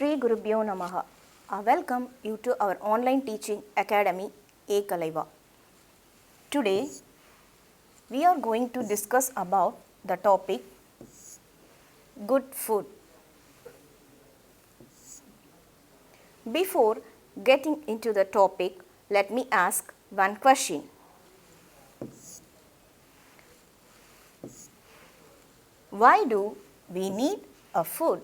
Shri Gurubhyo Namaha. I welcome you to our online teaching academy Ekalaiva. Today we are going to discuss about the topic good food. Before getting into the topic, let me ask one question. Why do we need a food?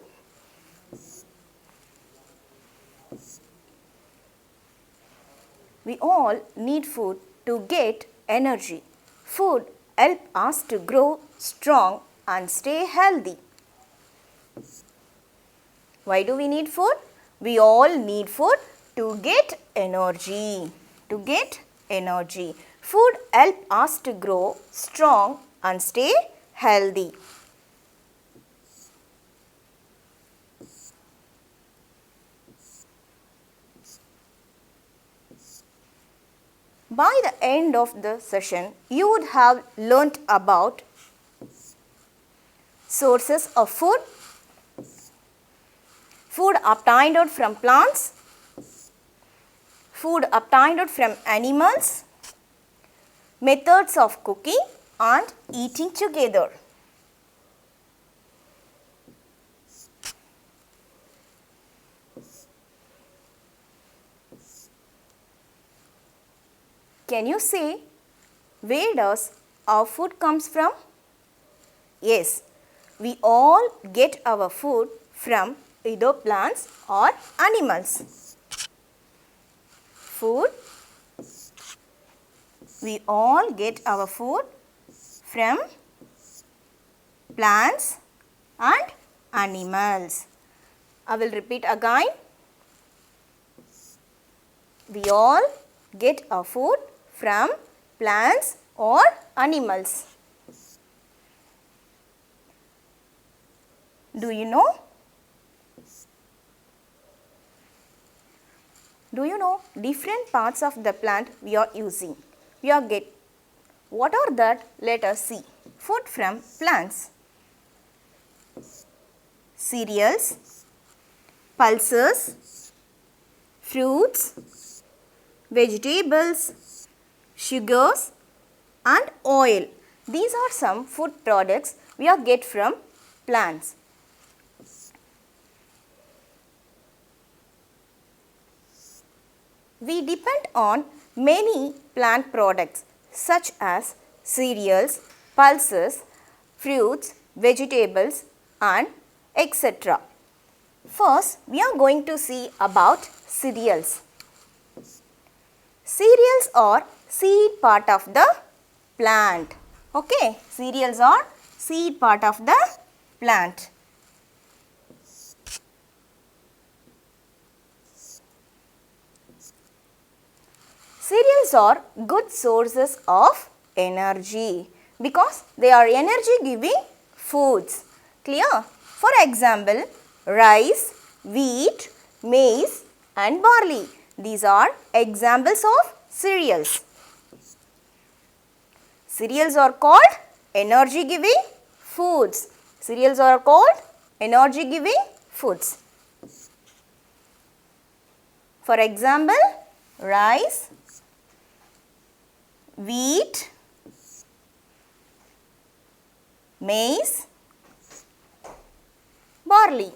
We all need food to get energy. Food helps us to grow strong and stay healthy. Why do we need food? We all need food to get energy. To get energy. Food helps us to grow strong and stay healthy. By the end of the session, you would have learnt about sources of food, food obtained from plants, food obtained from animals, methods of cooking and eating together. Can you say where does our food comes from? Yes, we all get our food from either plants or animals. Food, we all get our food from plants and animals. I will repeat again. We all get our food from plants or animals. Do you know? Do you know different parts of the plant we are using? What are that? Let us see. Food from plants. Cereals, pulses, fruits, vegetables, sugars and oil. These are some food products we get from plants. We depend on many plant products such as cereals, pulses, fruits, vegetables and etc. First, we are going to see about cereals. Cereals are seed part of the plant. Okay, cereals are seed part of the plant. Cereals are good sources of energy because they are energy giving foods. Clear? For example, rice, wheat, maize and barley. These are examples of cereals. Cereals are called energy giving foods. Cereals are called energy giving foods. For example, rice, wheat, maize, barley.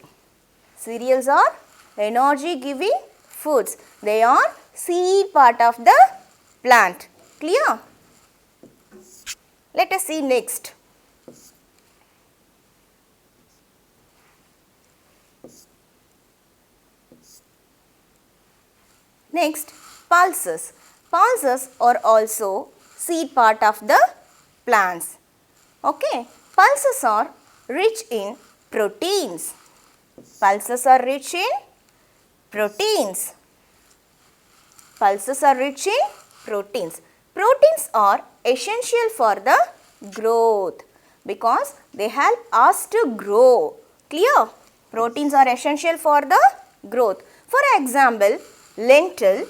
Cereals are energy giving foods. They are seed part of the plant. Clear? Let us see next. Next, pulses. Pulses are also seed part of the plants. Okay, pulses are rich in proteins. Pulses are rich in proteins. Pulses are rich in proteins. Proteins are essential for the growth because they help us to grow. Clear? Proteins are essential for the growth. For example, lentil,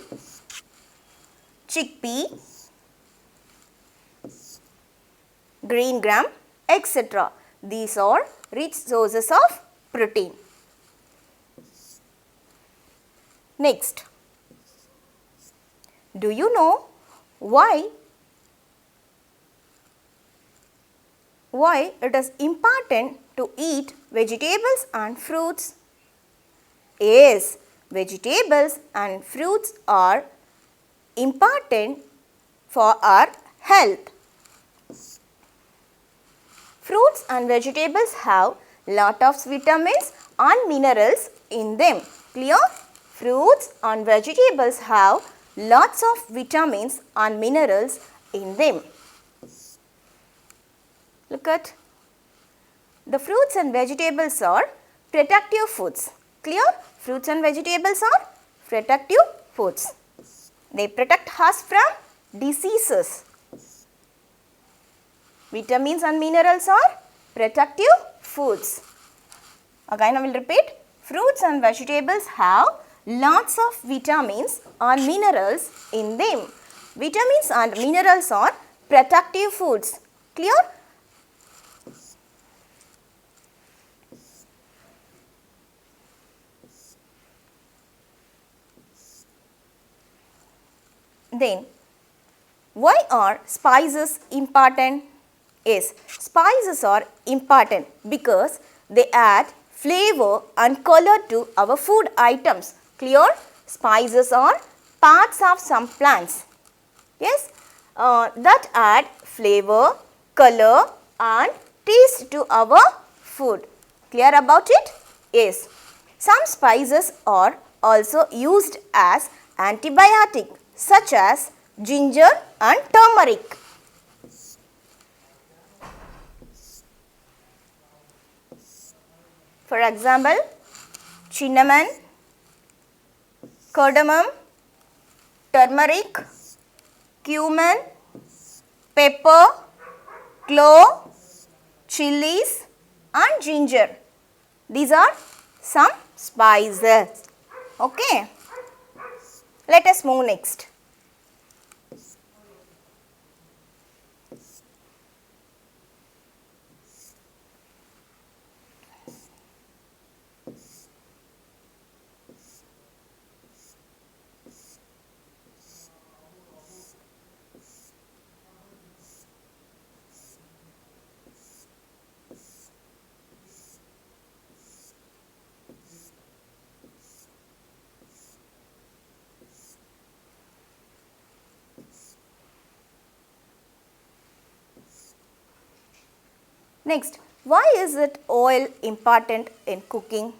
chickpea, green gram, etc. These are rich sources of protein. Next, do you know why it is important to eat vegetables and fruits? Yes, vegetables and fruits are important for our health. Fruits and vegetables have lot of vitamins and minerals in them. Clear? Fruits and vegetables have lots of vitamins and minerals in them. Look at the fruits and vegetables are protective foods. Clear? Fruits and vegetables are protective foods. They protect us from diseases. Vitamins and minerals are protective foods. Again I will repeat. Fruits and vegetables have lots of vitamins and minerals in them. Vitamins and minerals are protective foods. Clear? Then, why are spices important? Yes, spices are important because they add flavor and color to our food items. Clear? Spices are parts of some plants. Yes, that add flavor, color and taste to our food. Clear about it? Yes. Some spices are also used as antibiotic such as ginger and turmeric. For example, cinnamon, cardamom, turmeric, cumin, pepper, clove, chilies and ginger. These are some spices. Okay. Let us move next. Next, why is it oil important in cooking?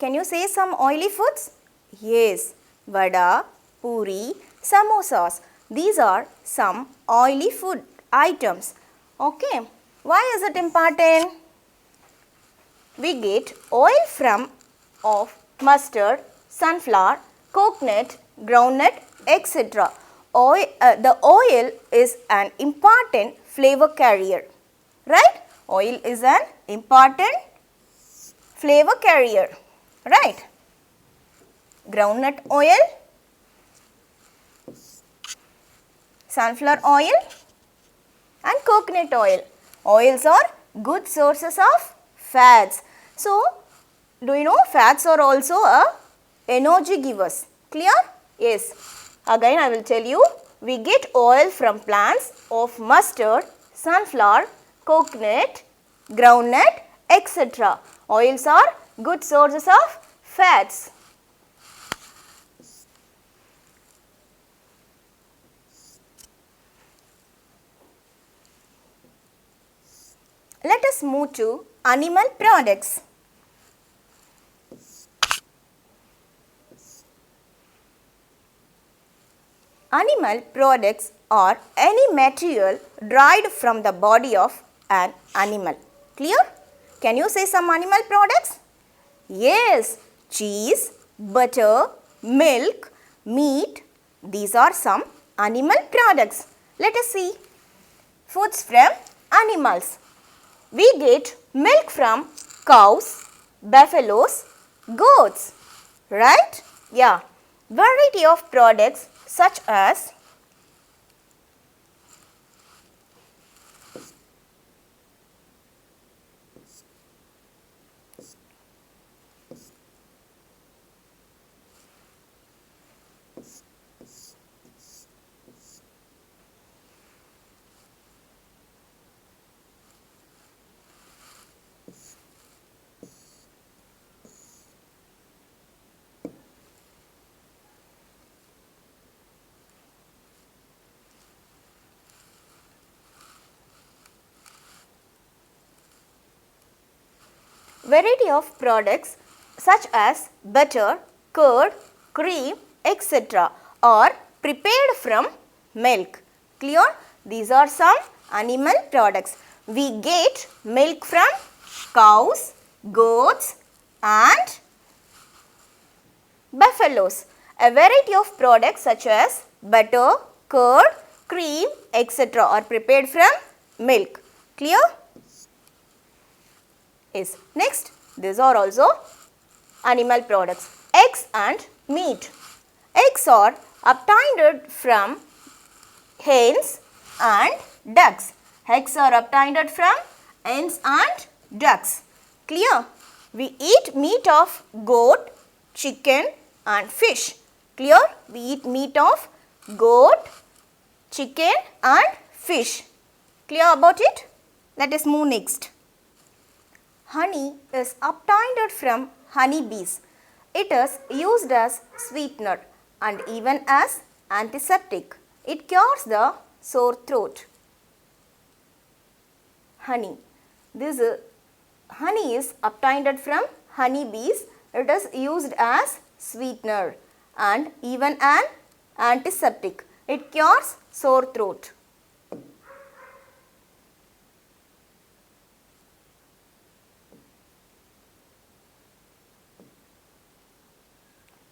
Can you say some oily foods? Yes, vada, puri, samosas. These are some oily food items. Okay, why is it important? We get oil from of mustard, sunflower, coconut, groundnut, etc. The oil is an important flavor carrier, right? Oil is an important flavor carrier, right? Groundnut oil, sunflower oil and coconut oil. Oils are good sources of fats. So, do you know fats are also a energy givers? Clear? Yes. Again I will tell you, we get oil from plants of mustard, sunflower, coconut, groundnut, etc. Oils are good sources of fats. Let us move to animal products. Animal products are any material derived from the body of an animal. Clear? Can you say some animal products? Yes, cheese, butter, milk, meat. These are some animal products. Let us see. Foods from animals. We get milk from cows, buffaloes, goats. Right? Yeah. Variety of products such as variety of products such as butter, curd, cream, etc. are prepared from milk. Clear? These are some animal products. We get milk from cows, goats and buffaloes. A variety of products such as butter, curd, cream, etc. are prepared from milk. Clear? Yes. Next, these are also animal products. Eggs and meat. Eggs are obtained from hens and ducks. Eggs are obtained from hens and ducks. Clear? We eat meat of goat, chicken and fish. Clear? We eat meat of goat, chicken and fish. Clear about it? Let us move next. Honey is obtained from honey bees. It is used as sweetener and even as antiseptic. It cures the sore throat. Honey. Honey is obtained from honey bees. It is used as sweetener and even an antiseptic. It cures sore throat.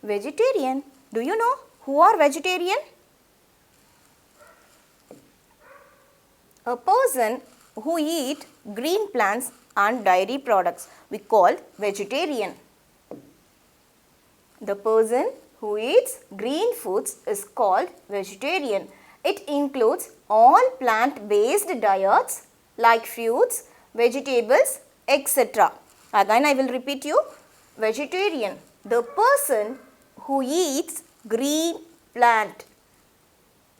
Vegetarian. Do you know who are vegetarian? A person who eat green plants and dairy products we call vegetarian. The person who eats green foods is called vegetarian. It includes all plant-based diets like fruits, vegetables, etc. Again I will repeat you. Vegetarian. The person who eats green plant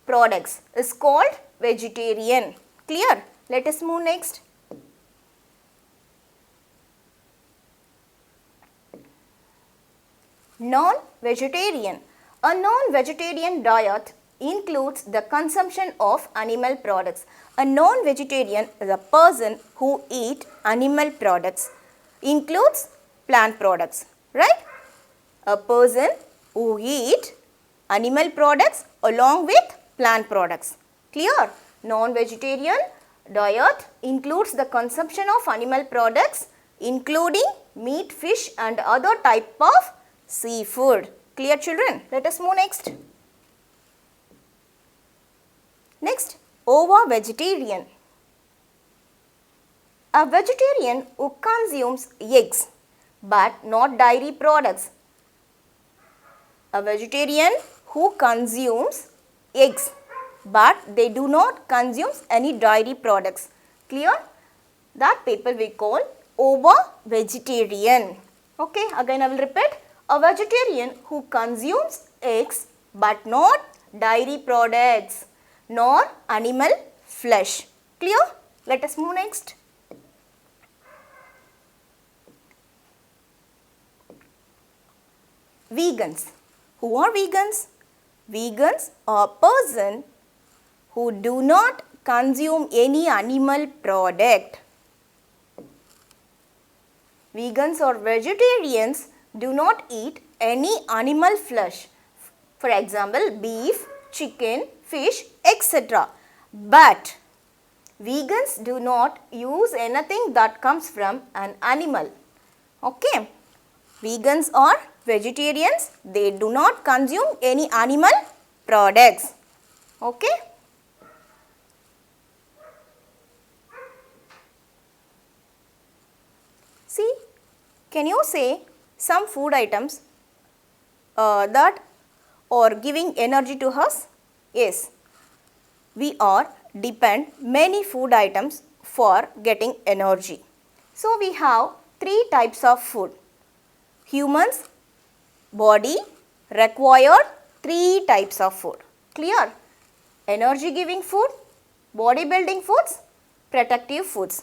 products is called vegetarian. Clear? Let us move next. Non-vegetarian. A non-vegetarian diet includes the consumption of animal products. A non-vegetarian is a person who eats animal products, includes plant products, right? A person who eats animal products along with plant products. Clear? Non-vegetarian diet includes the consumption of animal products including meat, fish and other type of seafood. Clear children? Let us move next. Next, ovo-vegetarian. A vegetarian who consumes eggs but not dairy products. A vegetarian who consumes eggs but they do not consume any dairy products. Clear? That people we call ovo-vegetarian. Okay, again I will repeat. A vegetarian who consumes eggs but not dairy products nor animal flesh. Clear? Let us move next. Vegans. Who are vegans? Vegans are a person who do not consume any animal product. Vegans or vegetarians do not eat any animal flesh. For example, beef, chicken, fish, etc. But vegans do not use anything that comes from an animal. Okay. Vegans are vegetarians. They do not consume any animal products. Okay. See, can you say some food items that are giving energy to us? Yes, we are depend many food items for getting energy. So, we have three types of food. Humans body required three types of food. Clear? Energy giving food, body building foods, protective foods.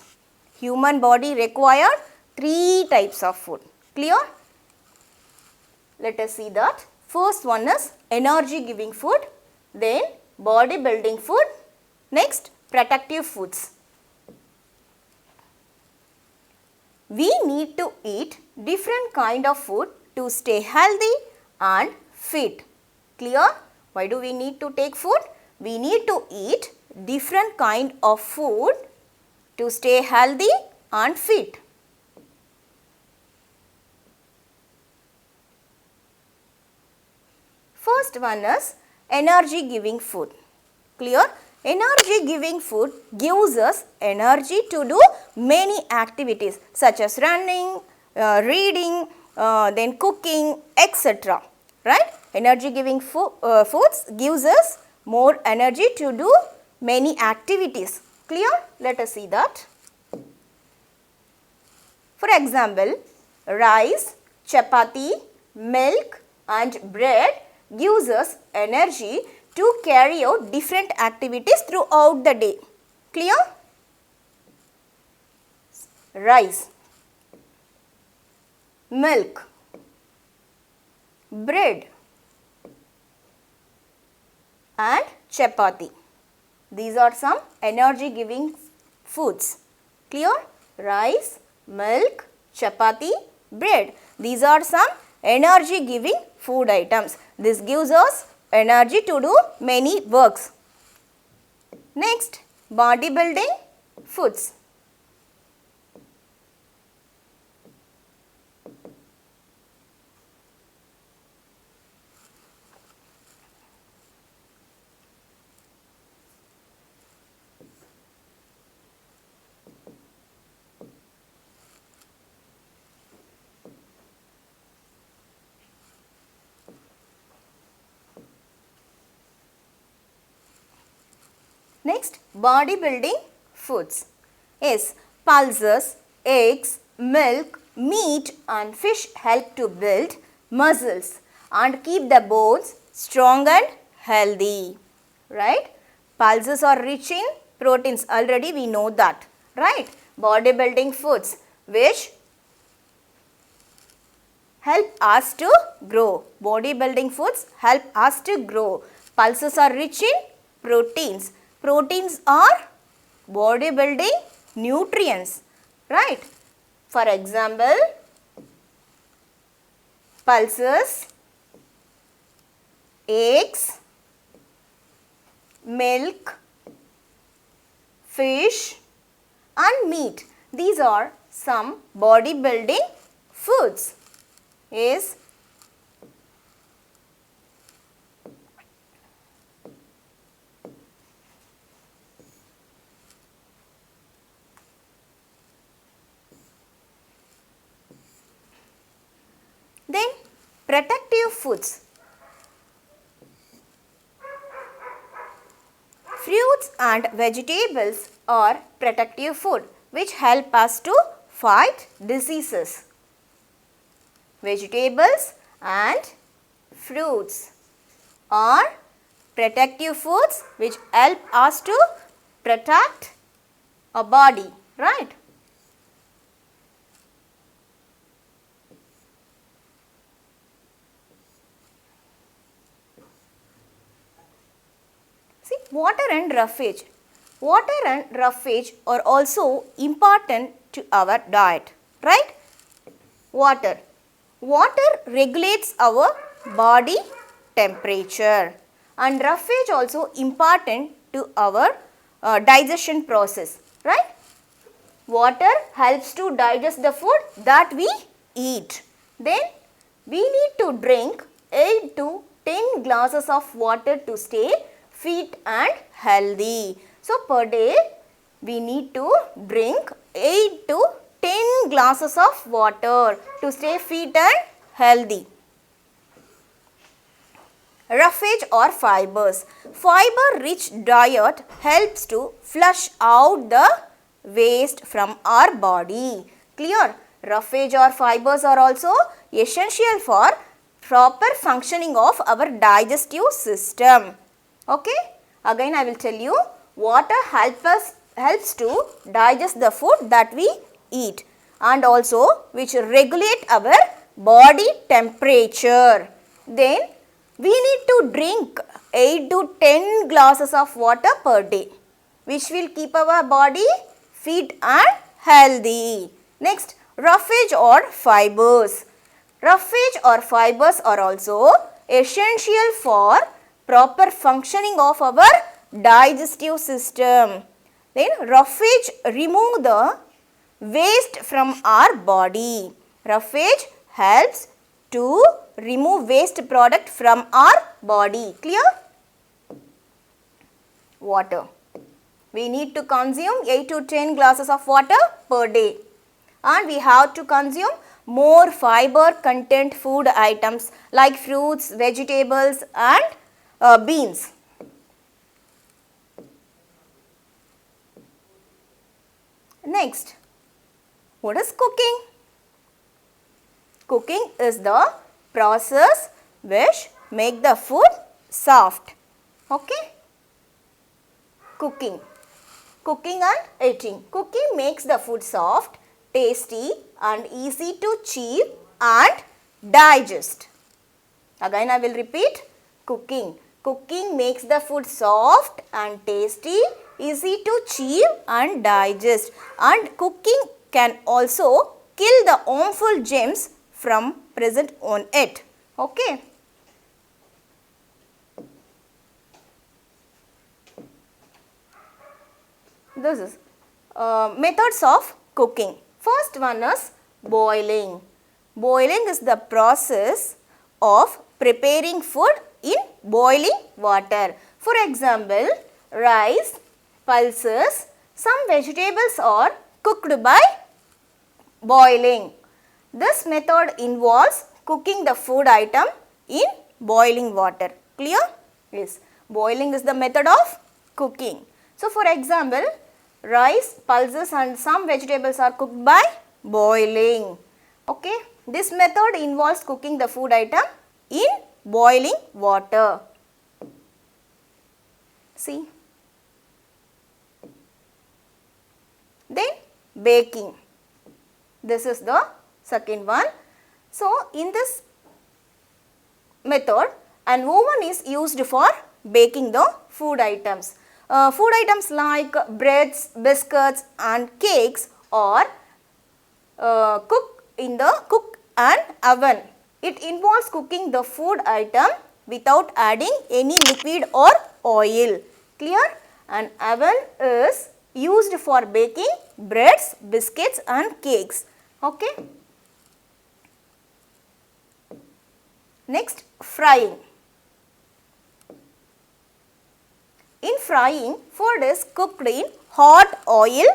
Human body required three types of food. Clear? Let us see that. First one is energy giving food, then body building food, next protective foods. we need to eat different kind of food to stay healthy and fit. Clear? Why do we need to take food? We need to eat different kind of food to stay healthy and fit. First one is energy giving food. Clear? Energy giving food gives us energy to do many activities such as running, reading, then cooking, etc. Right? Energy giving foods gives us more energy to do many activities. Clear? Let us see that. For example, rice, chapati, milk and bread gives us energy to carry out different activities throughout the day. Clear? Rice, milk, bread and chapati. These are some energy giving foods. Clear? Rice, milk, chapati, bread. These are some energy giving food items. This gives us energy to do many works. Next, bodybuilding foods. Next, bodybuilding foods is pulses, eggs, milk, meat and fish help to build muscles and keep the bones strong and healthy. Right? Pulses are rich in proteins. Already we know that. Right? Bodybuilding foods which help us to grow. Bodybuilding foods help us to grow. Pulses are rich in proteins. Proteins are bodybuilding nutrients, right? For example, pulses, eggs, milk, fish and meat. These are some bodybuilding foods. Yes. Then protective foods. Fruits and vegetables are protective food which help us to fight diseases. Vegetables and fruits are protective foods which help us to protect our body, right? See, water and roughage. Water and roughage are also important to our diet, right? Water. Water regulates our body temperature and roughage also important to our digestion process, right? Water helps to digest the food that we eat. Then we need to drink 8 to 10 glasses of water to stay fit and healthy. So per day we need to drink 8 to 10 glasses of water to stay fit and healthy. Roughage or fibers. Fiber rich diet helps to flush out the waste from our body. Clear? Roughage or fibers are also essential for proper functioning of our digestive system. Okay? Again I will tell you, water helps to digest the food that we eat and also which regulate our body temperature. Then we need to drink 8 to 10 glasses of water per day which will keep our body fit and healthy. Next, Roughage or fibers. Roughage or fibers are also essential for proper functioning of our digestive system. Then roughage remove the waste from our body. Roughage helps to remove waste product from our body. Clear? Water. We need to consume 8 to 10 glasses of water per day. And we have to consume more fiber content food items like fruits, vegetables and beans. Next, what is cooking? Cooking is the process which make the food soft. Okay? Cooking. Cooking and eating. Cooking makes the food soft, tasty and easy to chew and digest. Again I will repeat. Cooking. Cooking makes the food soft and tasty, easy to chew and digest. And cooking can also kill the harmful germs from present on it. Okay. This is methods of cooking. First one is boiling. Boiling is the process of preparing food in boiling water. For example, rice, pulses, some vegetables are cooked by boiling. This method involves cooking the food item in boiling water. Clear? Yes. Boiling is the method of cooking. So, for example, rice, pulses and some vegetables are cooked by boiling. Okay. This method involves cooking the food item in boiling water. See. Then baking. This is the second one. So, in this method, an oven is used for baking the food items. Food items like breads, biscuits and cakes are cooked in the cook and oven. It involves cooking the food item without adding any liquid or oil. Clear? An oven is used for baking breads, biscuits and cakes. Okay. Next, frying. In frying, food is cooked in hot oil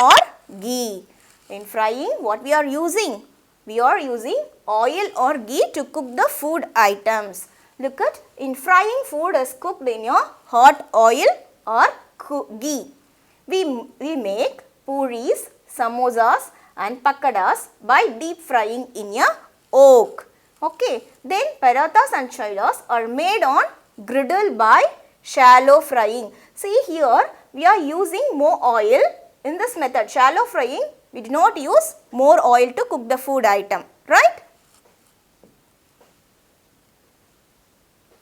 or ghee. In frying, what we are using? We are using oil or ghee to cook the food items. Look at, in frying, food is cooked in your hot oil or ghee. We make puris, samosas and pakadas by deep frying in a wok. Okay. Then parathas and chailas are made on griddle by shallow frying. See here, we are using more oil in this method. Shallow frying, we do not use more oil to cook the food item, right?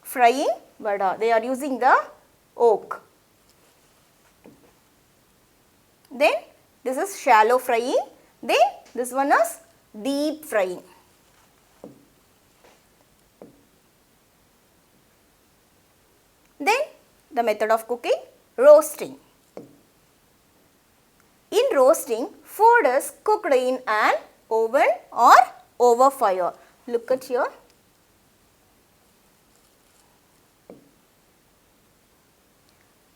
Frying, but they are using the wok. Then this is shallow frying. Then this one is deep frying. Then the method of cooking, roasting. In roasting, food is cooked in an oven or over fire. Look at here.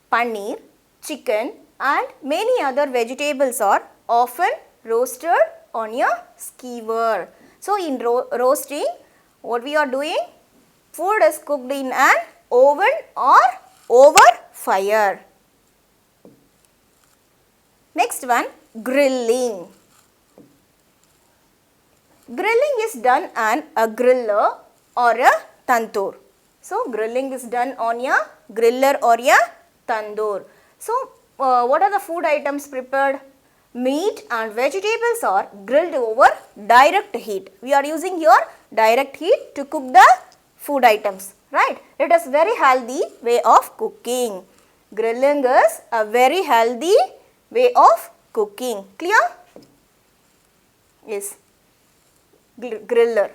Paneer, chicken and many other vegetables are often roasted on a skewer. So, in roasting, what we are doing? Food is cooked in an oven or over fire. Next one, grilling. Grilling is done on a griller or a tandoor. So, grilling is done on a griller or a tandoor. So, what are the food items prepared? Meat and vegetables are grilled over direct heat. We are using here direct heat to cook the food items, right? It is very healthy way of cooking. Grilling is a very healthy way of cooking. Clear? is griller.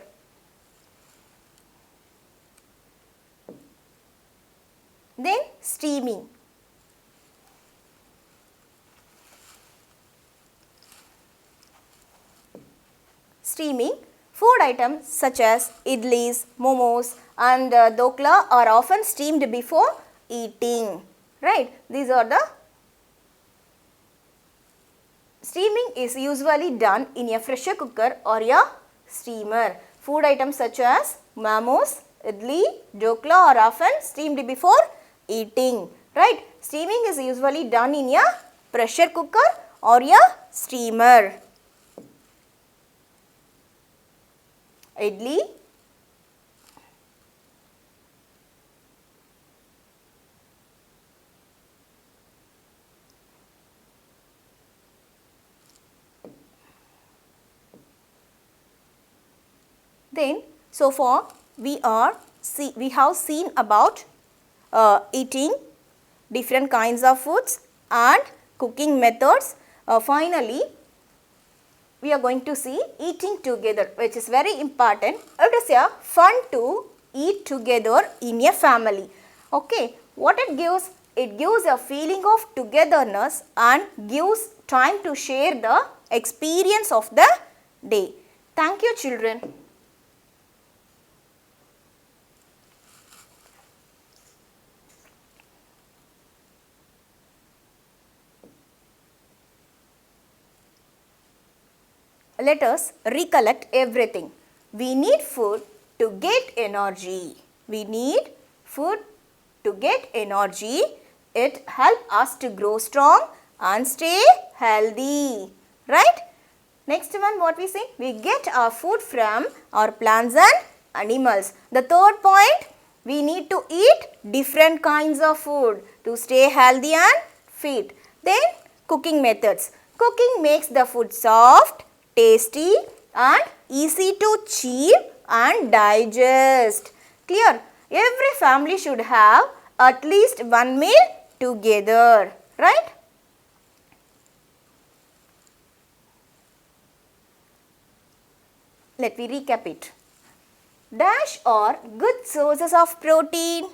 Then steaming. Steaming, food items such as idlis, momos and dokla are often steamed before eating. Right? These are the steaming is usually done in a pressure cooker or a steamer. Food items such as momos, idli, dokla are often steamed before eating. Right? Steaming is usually done in a pressure cooker or a steamer. Idli, then so far we have seen about eating different kinds of foods and cooking methods. Finally, we are going to see eating together, which is very important. It is a fun to eat together in a family. Okay, what it gives? It gives a feeling of togetherness and gives time to share the experience of the day. Thank you, children. Let us recollect everything. We need food to get energy. We need food to get energy. It helps us to grow strong and stay healthy. Right? Next one, what we say? We get our food from our plants and animals. The third point, we need to eat different kinds of food to stay healthy and fit. Then cooking methods. Cooking makes the food soft, tasty and easy to chew and digest. Clear? Every family should have at least one meal together. Right? Let me recap it. Dash are good sources of protein.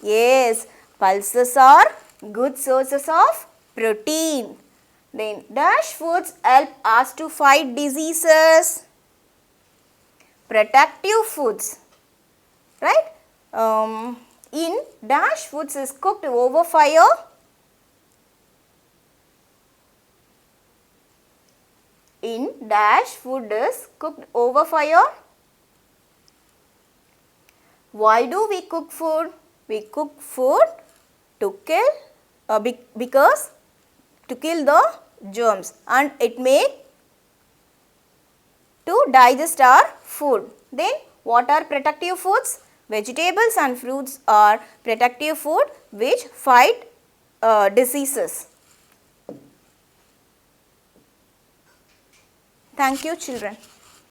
Yes, pulses are good sources of protein. Then dash foods help us to fight diseases. Protective foods. Right? In dash foods is cooked over fire. In dash food is cooked over fire. Why do we cook food? We cook food to kill because to kill the germs and it may to digest our food. Then what are protective foods? Vegetables and fruits are protective food which fight diseases. Thank you, children.